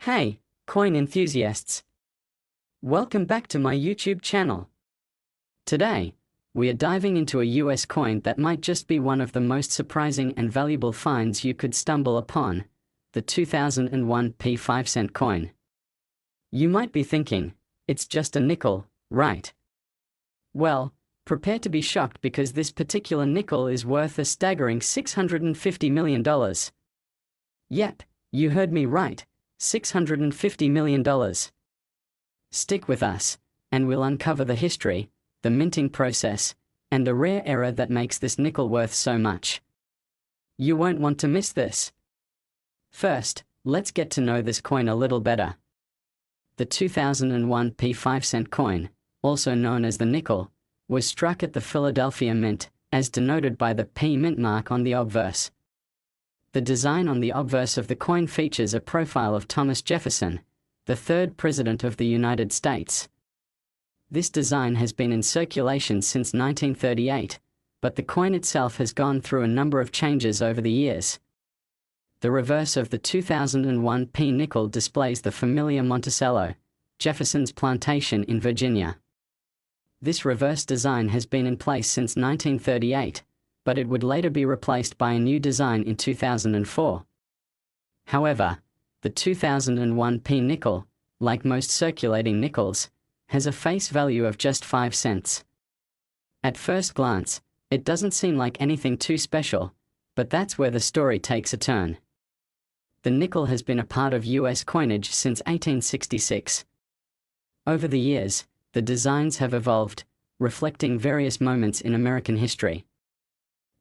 Hey, coin enthusiasts! Welcome back to my YouTube channel. Today, we are diving into a US coin that might just be one of the most surprising and valuable finds you could stumble upon, the 2001 P5-cent coin. You might be thinking, it's just a nickel, right? Well, prepare to be shocked because this particular nickel is worth a staggering $650 million. Yep, you heard me right. $650 million. Stick with us, and we'll uncover the history, the minting process, and the rare error that makes this nickel worth so much. You won't want to miss this. First, let's get to know this coin a little better. The 2001 P5-cent coin, also known as the nickel, was struck at the Philadelphia Mint, as denoted by the P mint mark on the obverse. The design on the obverse of the coin features a profile of Thomas Jefferson, the third President of the United States. This design has been in circulation since 1938, but the coin itself has gone through a number of changes over the years. The reverse of the 2001 P nickel displays the familiar Monticello, Jefferson's plantation in Virginia. This reverse design has been in place since 1938, but it would later be replaced by a new design in 2004. However, the 2001 P nickel, like most circulating nickels, has a face value of just 5 cents. At first glance, it doesn't seem like anything too special, but that's where the story takes a turn. The nickel has been a part of US coinage since 1866. Over the years, the designs have evolved, reflecting various moments in American history.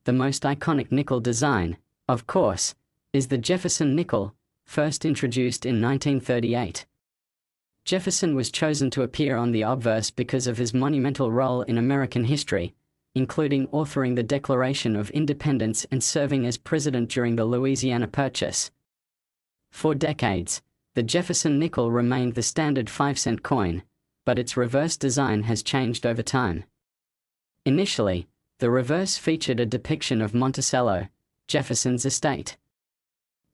The most iconic nickel design, of course, is the Jefferson Nickel, first introduced in 1938. Jefferson was chosen to appear on the obverse because of his monumental role in American history, including authoring the Declaration of Independence and serving as president during the Louisiana Purchase. For decades, the Jefferson Nickel remained the standard 5-cent coin, but its reverse design has changed over time. Initially, the reverse featured a depiction of Monticello, Jefferson's estate.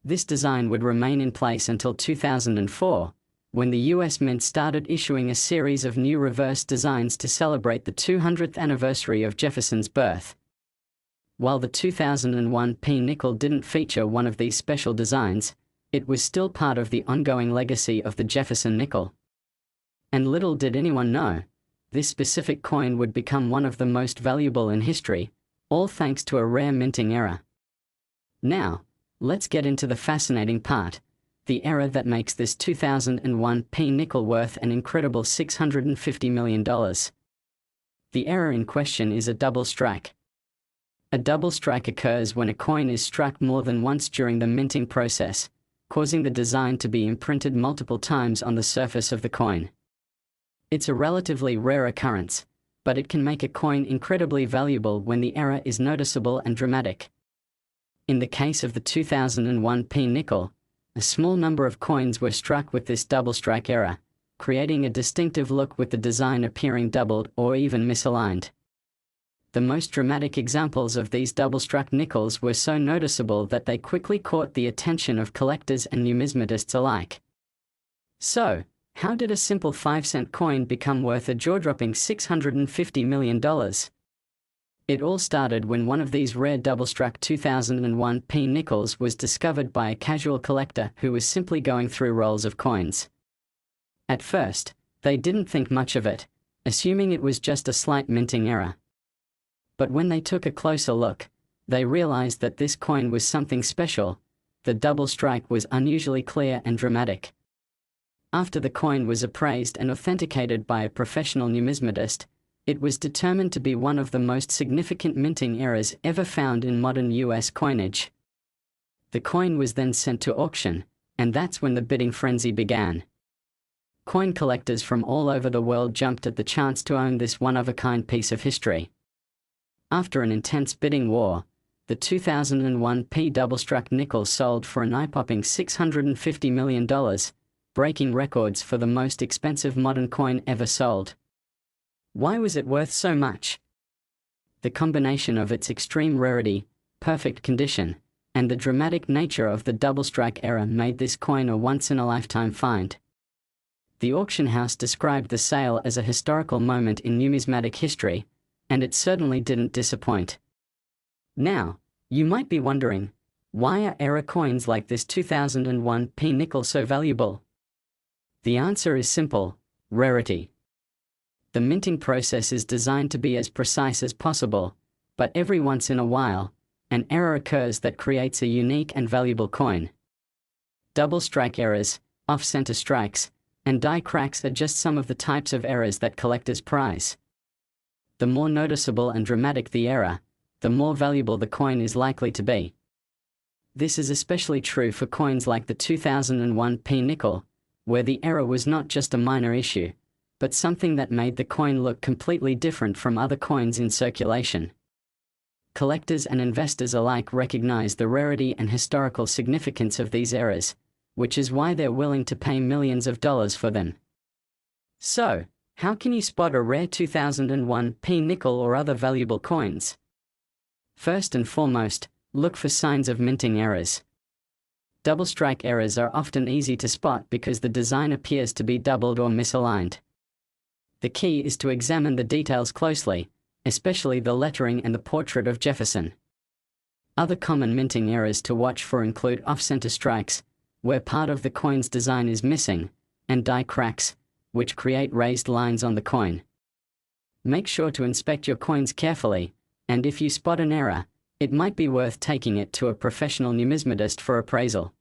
This design would remain in place until 2004, when the US Mint started issuing a series of new reverse designs to celebrate the 200th anniversary of Jefferson's birth. While the 2001 P nickel didn't feature one of these special designs, it was still part of the ongoing legacy of the Jefferson Nickel. And little did anyone know, this specific coin would become one of the most valuable in history, all thanks to a rare minting error. Now, let's get into the fascinating part, the error that makes this 2001 P nickel worth an incredible $650 million. The error in question is a double strike. A double strike occurs when a coin is struck more than once during the minting process, causing the design to be imprinted multiple times on the surface of the coin. It's a relatively rare occurrence, but it can make a coin incredibly valuable when the error is noticeable and dramatic. In the case of the 2001 P nickel, a small number of coins were struck with this double strike error, creating a distinctive look with the design appearing doubled or even misaligned. The most dramatic examples of these double-struck nickels were so noticeable that they quickly caught the attention of collectors and numismatists alike. So, how did a simple 5-cent coin become worth a jaw-dropping $650 million? It all started when one of these rare double-struck 2001 P nickels was discovered by a casual collector who was simply going through rolls of coins. At first, they didn't think much of it, assuming it was just a slight minting error. But when they took a closer look, they realized that this coin was something special. The double strike was unusually clear and dramatic. After the coin was appraised and authenticated by a professional numismatist, it was determined to be one of the most significant minting errors ever found in modern US coinage. The coin was then sent to auction, and that's when the bidding frenzy began. Coin collectors from all over the world jumped at the chance to own this one-of-a-kind piece of history. After an intense bidding war, the 2001 P double-struck nickel sold for an eye-popping $650 million, breaking records for the most expensive modern coin ever sold. Why was it worth so much? The combination of its extreme rarity, perfect condition, and the dramatic nature of the double strike era made this coin a once-in-a-lifetime find. The auction house described the sale as a historical moment in numismatic history, and it certainly didn't disappoint. Now, you might be wondering, why are era coins like this 2001 P nickel so valuable? The answer is simple: rarity. The minting process is designed to be as precise as possible, but every once in a while, an error occurs that creates a unique and valuable coin. Double strike errors, off-center strikes, and die cracks are just some of the types of errors that collectors prize. The more noticeable and dramatic the error, the more valuable the coin is likely to be. This is especially true for coins like the 2001 P nickel, where the error was not just a minor issue, but something that made the coin look completely different from other coins in circulation. Collectors and investors alike recognize the rarity and historical significance of these errors, which is why they're willing to pay millions of dollars for them. So, how can you spot a rare 2001 P nickel or other valuable coins? First and foremost, look for signs of minting errors. Double strike errors are often easy to spot because the design appears to be doubled or misaligned. The key is to examine the details closely, especially the lettering and the portrait of Jefferson. Other common minting errors to watch for include off-center strikes, where part of the coin's design is missing, and die cracks, which create raised lines on the coin. Make sure to inspect your coins carefully, and if you spot an error, it might be worth taking it to a professional numismatist for appraisal.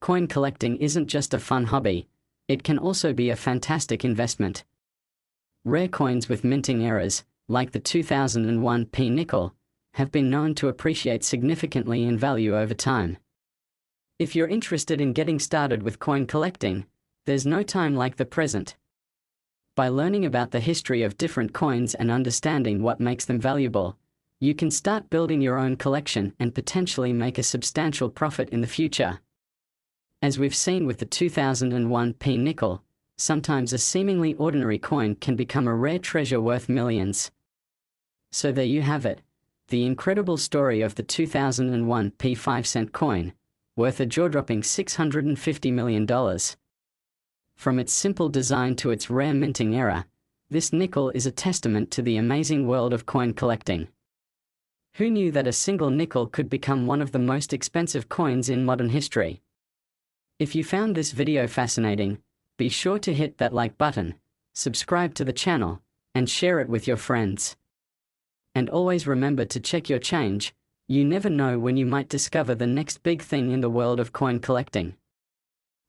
Coin collecting isn't just a fun hobby, it can also be a fantastic investment. Rare coins with minting errors, like the 2001 P nickel, have been known to appreciate significantly in value over time. If you're interested in getting started with coin collecting, there's no time like the present. By learning about the history of different coins and understanding what makes them valuable, you can start building your own collection and potentially make a substantial profit in the future. As we've seen with the 2001 P nickel, sometimes a seemingly ordinary coin can become a rare treasure worth millions. So there you have it, the incredible story of the 2001 P 5-cent coin, worth a jaw-dropping $650 million. From its simple design to its rare minting era, this nickel is a testament to the amazing world of coin collecting. Who knew that a single nickel could become one of the most expensive coins in modern history? If you found this video fascinating, be sure to hit that like button, subscribe to the channel, and share it with your friends. And always remember to check your change. You never know when you might discover the next big thing in the world of coin collecting.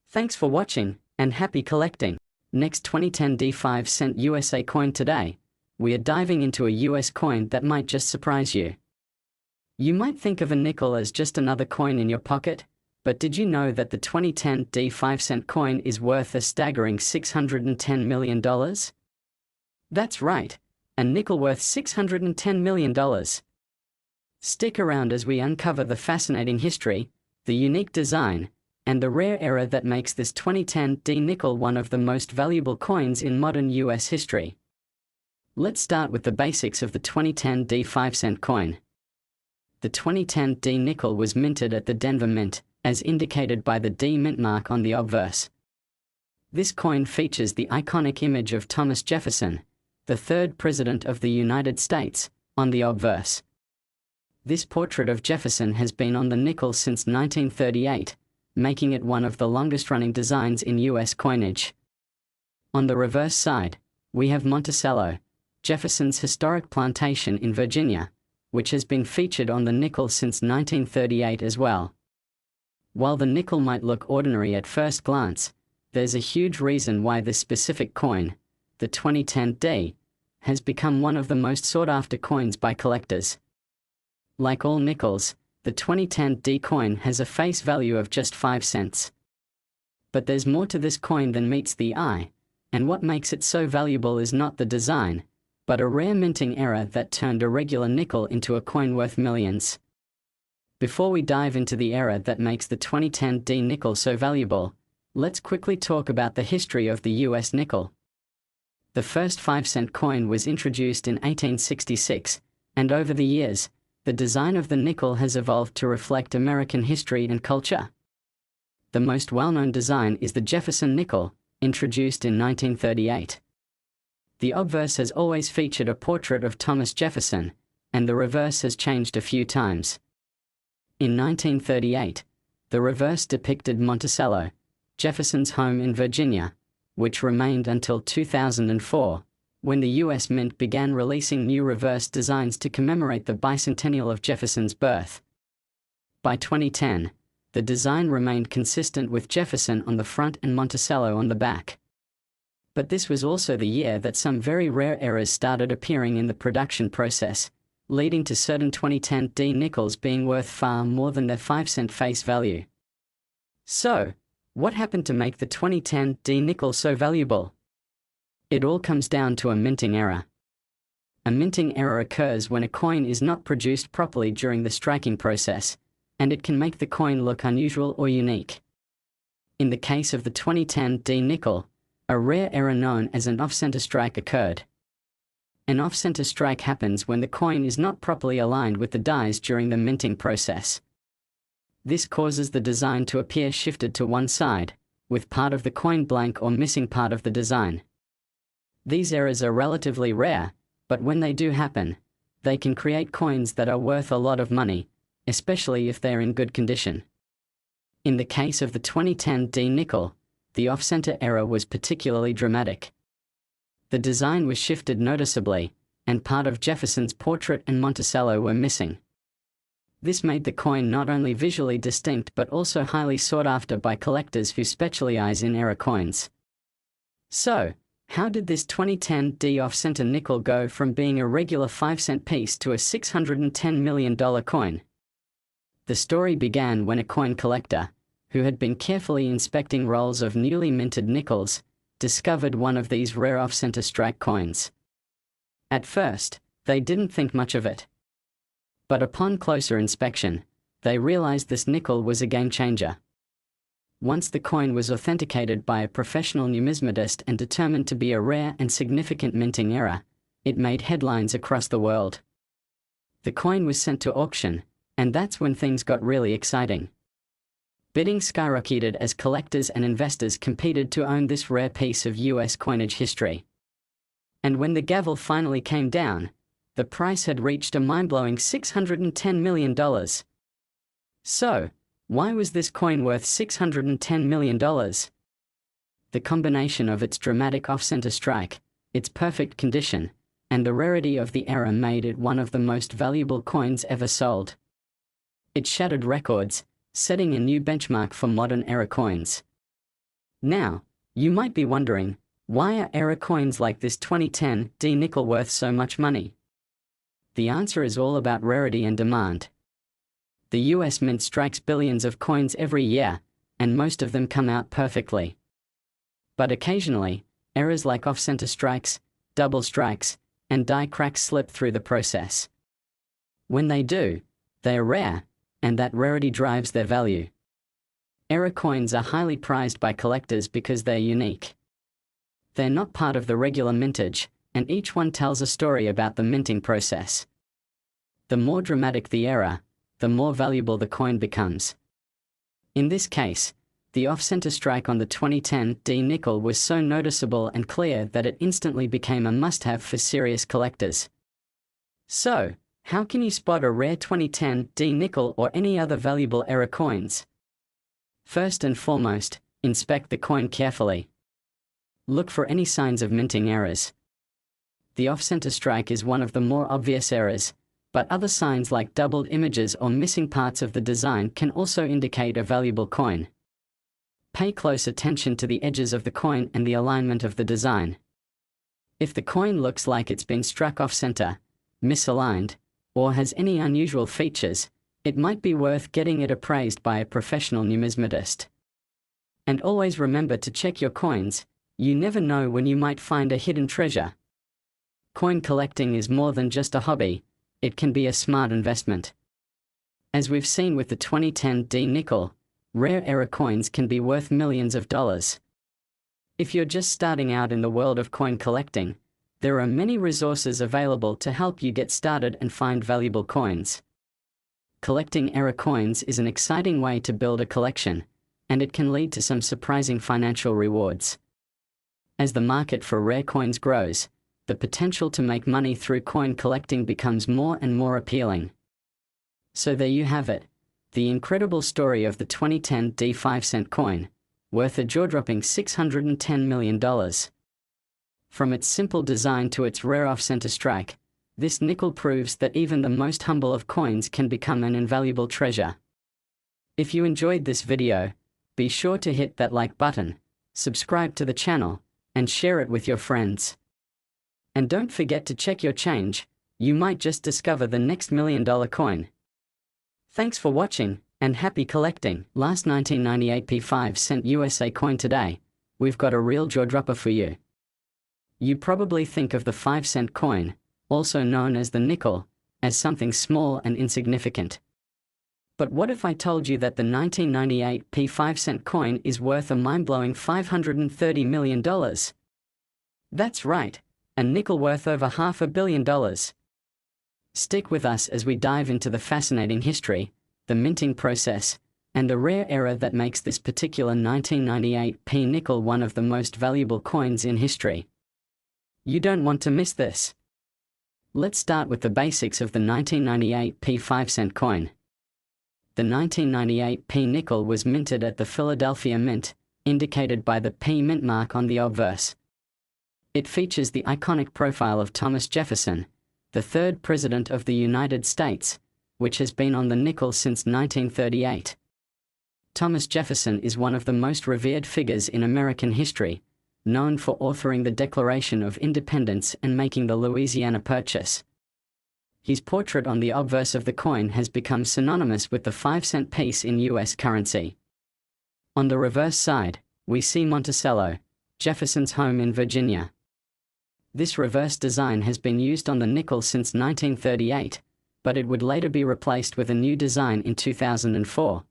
Thanks for watching, and happy collecting. Next 2010 D5-cent USA coin today, we are diving into a US coin that might just surprise you. You might think of a nickel as just another coin in your pocket, but did you know that the 2010 D5-cent coin is worth a staggering $610 million? That's right, a nickel worth $610 million. Stick around as we uncover the fascinating history, the unique design, and the rare error that makes this 2010 D nickel one of the most valuable coins in modern US history. Let's start with the basics of the 2010 D5-cent coin. The 2010 D nickel was minted at the Denver Mint, as indicated by the D mint mark on the obverse. This coin features the iconic image of Thomas Jefferson, the third President of the United States, on the obverse. This portrait of Jefferson has been on the nickel since 1938, making it one of the longest-running designs in US coinage. On the reverse side, we have Monticello, Jefferson's historic plantation in Virginia, which has been featured on the nickel since 1938 as well. While the nickel might look ordinary at first glance, there's a huge reason why this specific coin, the 2010 D, has become one of the most sought-after coins by collectors. Like all nickels, the 2010 D coin has a face value of just 5 cents. But there's more to this coin than meets the eye, and what makes it so valuable is not the design, but a rare minting error that turned a regular nickel into a coin worth millions. Before we dive into the error that makes the 2010 D nickel so valuable, let's quickly talk about the history of the US nickel. The first 5-cent coin was introduced in 1866, and over the years, The design of the nickel has evolved to reflect American history and culture. The most well-known design is the Jefferson Nickel, introduced in 1938. The obverse has always featured a portrait of Thomas Jefferson, and the reverse has changed a few times. In 1938, the reverse depicted Monticello, Jefferson's home in Virginia, which remained until 2004, when the U.S. Mint began releasing new reverse designs to commemorate the bicentennial of Jefferson's birth. By 2010, the design remained consistent with Jefferson on the front and Monticello on the back. But this was also the year that some very rare errors started appearing in the production process, leading to certain 2010 D nickels being worth far more than their 5-cent face value. So, what happened to make the 2010 D nickel so valuable? It all comes down to a minting error. A minting error occurs when a coin is not produced properly during the striking process, and it can make the coin look unusual or unique. In the case of the 2010 D nickel, a rare error known as an off-center strike occurred. An off-center strike happens when the coin is not properly aligned with the dies during the minting process. This causes the design to appear shifted to one side, with part of the coin blank or missing part of the design. These errors are relatively rare, but when they do happen, they can create coins that are worth a lot of money, especially if they are in good condition. In the case of the 2010 D nickel, the off-center error was particularly dramatic. The design was shifted noticeably, and part of Jefferson's portrait and Monticello were missing. This made the coin not only visually distinct but also highly sought after by collectors who specialize in error coins. So, how did this 2010 D off-center nickel go from being a regular 5-cent piece to a $610 million coin? The story began when a coin collector, who had been carefully inspecting rolls of newly minted nickels, discovered one of these rare off-center strike coins. At first, they didn't think much of it. But upon closer inspection, they realized this nickel was a game-changer. Once the coin was authenticated by a professional numismatist and determined to be a rare and significant minting error, it made headlines across the world. The coin was sent to auction, and that's when things got really exciting. Bidding skyrocketed as collectors and investors competed to own this rare piece of U.S. coinage history. And when the gavel finally came down, the price had reached a mind-blowing $610 million. So, why was this coin worth $610 million? The combination of its dramatic off-center strike, its perfect condition, and the rarity of the error made it one of the most valuable coins ever sold. It shattered records, setting a new benchmark for modern error coins. Now, you might be wondering, why are error coins like this 2010 D nickel worth so much money? The answer is all about rarity and demand. The US Mint strikes billions of coins every year, and most of them come out perfectly. But occasionally, errors like off-center strikes, double strikes, and die cracks slip through the process. When they do, they are rare, and that rarity drives their value. Error coins are highly prized by collectors because they're unique. They're not part of the regular mintage, and each one tells a story about the minting process. The more dramatic the error, the more valuable the coin becomes. In this case, the off-center strike on the 2010 D nickel was so noticeable and clear that it instantly became a must-have for serious collectors. So, how can you spot a rare 2010 D nickel or any other valuable error coins? First and foremost, inspect the coin carefully. Look for any signs of minting errors. The off-center strike is one of the more obvious errors, but other signs like doubled images or missing parts of the design can also indicate a valuable coin. Pay close attention to the edges of the coin and the alignment of the design. If the coin looks like it's been struck off-center, misaligned, or has any unusual features, it might be worth getting it appraised by a professional numismatist. And always remember to check your coins. You never know when you might find a hidden treasure. Coin collecting is more than just a hobby, it can be a smart investment. As we've seen with the 2010 D nickel, rare error coins can be worth millions of dollars. If you're just starting out in the world of coin collecting, there are many resources available to help you get started and find valuable coins. Collecting error coins is an exciting way to build a collection, and it can lead to some surprising financial rewards. As the market for rare coins grows, the potential to make money through coin collecting becomes more and more appealing. So there you have it, the incredible story of the 2010 D5-cent coin, worth a jaw-dropping $610 million. From its simple design to its rare off-center strike, this nickel proves that even the most humble of coins can become an invaluable treasure. If you enjoyed this video, be sure to hit that like button, subscribe to the channel, and share it with your friends. And don't forget to check your change, you might just discover the next $1 million coin. Thanks for watching, and happy collecting. Last 1998 P5-cent USA coin today, we've got a real jaw-dropper for you. You probably think of the 5-cent coin, also known as the nickel, as something small and insignificant. But what if I told you that the 1998 P5-cent coin is worth a mind-blowing $530 million? That's right, a nickel worth over $500 million. Stick with us as we dive into the fascinating history, the minting process, and the rare error that makes this particular 1998 P nickel one of the most valuable coins in history. You don't want to miss this. Let's start with the basics of the 1998 P5-cent coin. The 1998 P nickel was minted at the Philadelphia Mint, indicated by the P mint mark on the obverse. It features the iconic profile of Thomas Jefferson, the third President of the United States, which has been on the nickel since 1938. Thomas Jefferson is one of the most revered figures in American history, known for authoring the Declaration of Independence and making the Louisiana Purchase. His portrait on the obverse of the coin has become synonymous with the 5-cent piece in U.S. currency. On the reverse side, we see Monticello, Jefferson's home in Virginia. This reverse design has been used on the nickel since 1938, but it would later be replaced with a new design in 2004.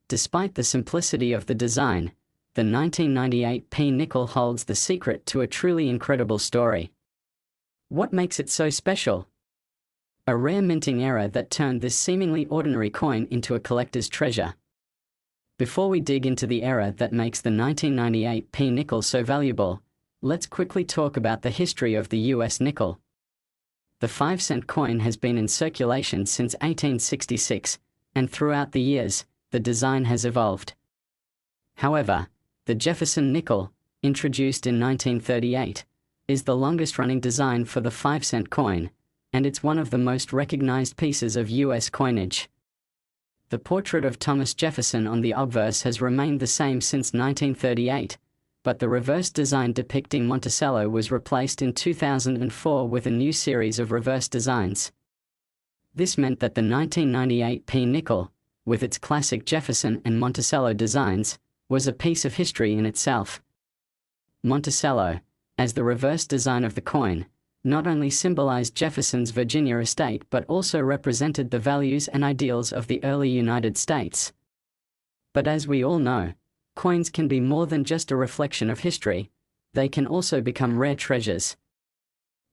Despite the simplicity of the design, the 1998 P nickel holds the secret to a truly incredible story. What makes it so special? A rare minting error that turned this seemingly ordinary coin into a collector's treasure. Before we dig into the error that makes the 1998 P nickel so valuable, let's quickly talk about the history of the US nickel. The 5-cent coin has been in circulation since 1866, and throughout the years, the design has evolved. However, the Jefferson Nickel, introduced in 1938, is the longest-running design for the 5-cent coin, and it's one of the most recognized pieces of U.S. coinage. The portrait of Thomas Jefferson on the obverse has remained the same since 1938, but the reverse design depicting Monticello was replaced in 2004 with a new series of reverse designs. This meant that the 1998 P nickel, with its classic Jefferson and Monticello designs, was a piece of history in itself. Monticello, as the reverse design of the coin, not only symbolized Jefferson's Virginia estate but also represented the values and ideals of the early United States. But as we all know, coins can be more than just a reflection of history, they can also become rare treasures.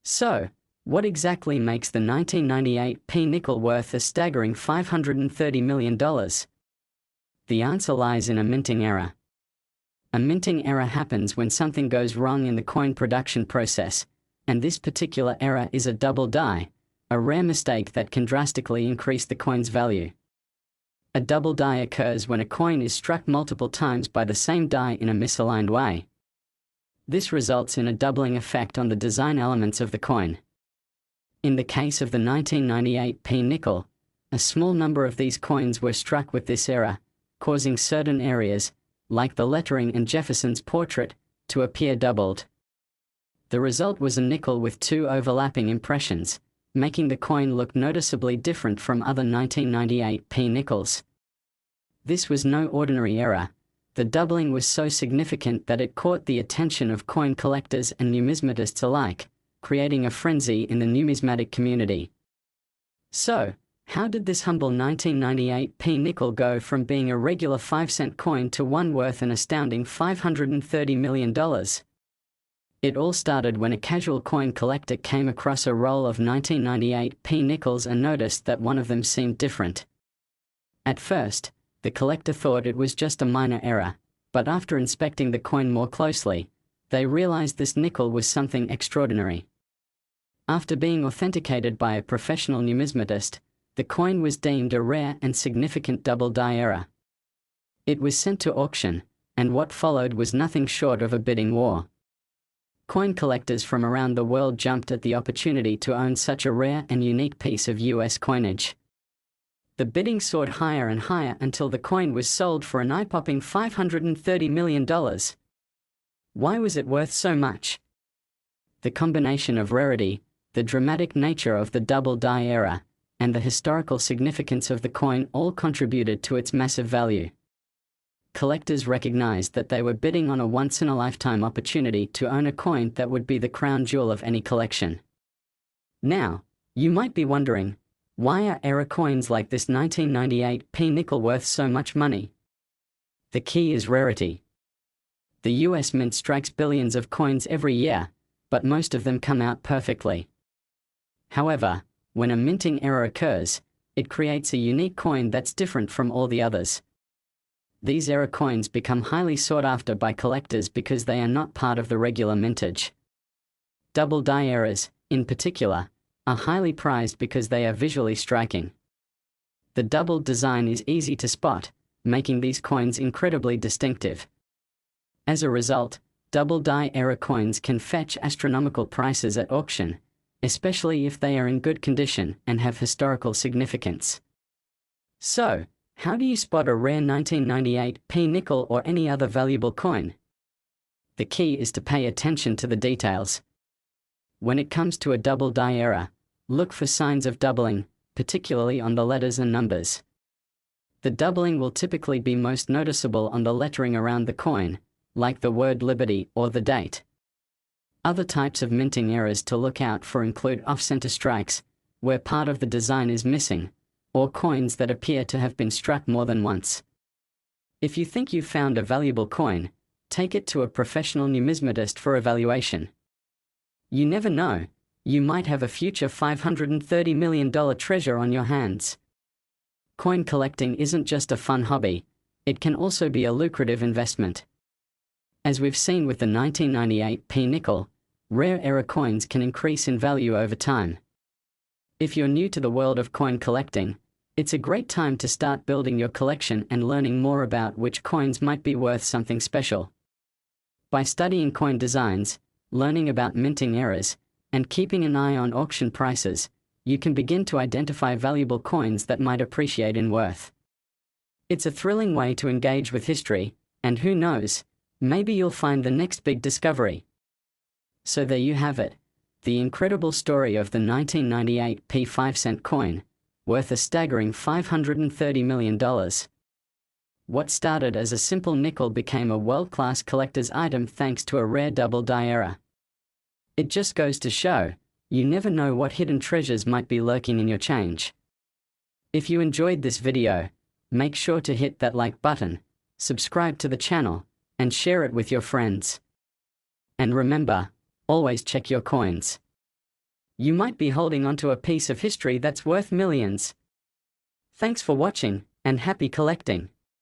So, what exactly makes the 1998 P nickel worth a staggering $530 million? The answer lies in a minting error. A minting error happens when something goes wrong in the coin production process, and this particular error is a double die, a rare mistake that can drastically increase the coin's value. A double die occurs when a coin is struck multiple times by the same die in a misaligned way. This results in a doubling effect on the design elements of the coin. In the case of the 1998 P nickel, a small number of these coins were struck with this error, causing certain areas, like the lettering and Jefferson's portrait, to appear doubled. The result was a nickel with two overlapping impressions, making the coin look noticeably different from other 1998 P nickels. This was no ordinary error. The doubling was so significant that it caught the attention of coin collectors and numismatists alike, creating a frenzy in the numismatic community. So, how did this humble 1998 P nickel go from being a regular 5-cent coin to one worth an astounding $530 million? It all started when a casual coin collector came across a roll of 1998 p nickels and noticed that one of them seemed different. At first, the collector thought it was just a minor error, but after inspecting the coin more closely, they realized this nickel was something extraordinary. After being authenticated by a professional numismatist, the coin was deemed a rare and significant double die error. It was sent to auction, and what followed was nothing short of a bidding war. Coin collectors from around the world jumped at the opportunity to own such a rare and unique piece of US coinage. The bidding soared higher and higher until the coin was sold for an eye-popping $530 million. Why was it worth so much? The combination of rarity, the dramatic nature of the double die era, and the historical significance of the coin all contributed to its massive value. Collectors recognized that they were bidding on a once-in-a-lifetime opportunity to own a coin that would be the crown jewel of any collection. Now, you might be wondering, why are era coins like this 1998 p nickel worth so much money? The key is rarity. The US Mint strikes billions of coins every year, but most of them come out perfectly. However, when a minting error occurs, it creates a unique coin that's different from all the others. These error coins become highly sought after by collectors because they are not part of the regular mintage. Double die errors, in particular, are highly prized because they are visually striking. The double design is easy to spot, making these coins incredibly distinctive. As a result, double die error coins can fetch astronomical prices at auction, especially if they are in good condition and have historical significance. So, how do you spot a rare 1998 p nickel or any other valuable coin? The key is to pay attention to the details. When it comes to a double die error, look for signs of doubling, particularly on the letters and numbers. The doubling will typically be most noticeable on the lettering around the coin, like the word Liberty or the date. Other types of minting errors to look out for include off-center strikes, where part of the design is missing, or coins that appear to have been struck more than once. If you think you've found a valuable coin, take it to a professional numismatist for evaluation. You never know, you might have a future $530 million treasure on your hands. Coin collecting isn't just a fun hobby, it can also be a lucrative investment. As we've seen with the 1998 p nickel, rare era coins can increase in value over time. If you're new to the world of coin collecting, it's a great time to start building your collection and learning more about which coins might be worth something special. By studying coin designs, learning about minting errors, and keeping an eye on auction prices, you can begin to identify valuable coins that might appreciate in worth. It's a thrilling way to engage with history, and who knows, maybe you'll find the next big discovery. So there you have it, the incredible story of the 1998 p 5-cent coin, worth a staggering $530 million. What started as a simple nickel became a world-class collector's item thanks to a rare double die error. It just goes to show, you never know what hidden treasures might be lurking in your change. If you enjoyed this video, make sure to hit that like button, subscribe to the channel, and share it with your friends. And remember, always check your coins. You might be holding onto a piece of history that's worth millions. Thanks for watching, and happy collecting.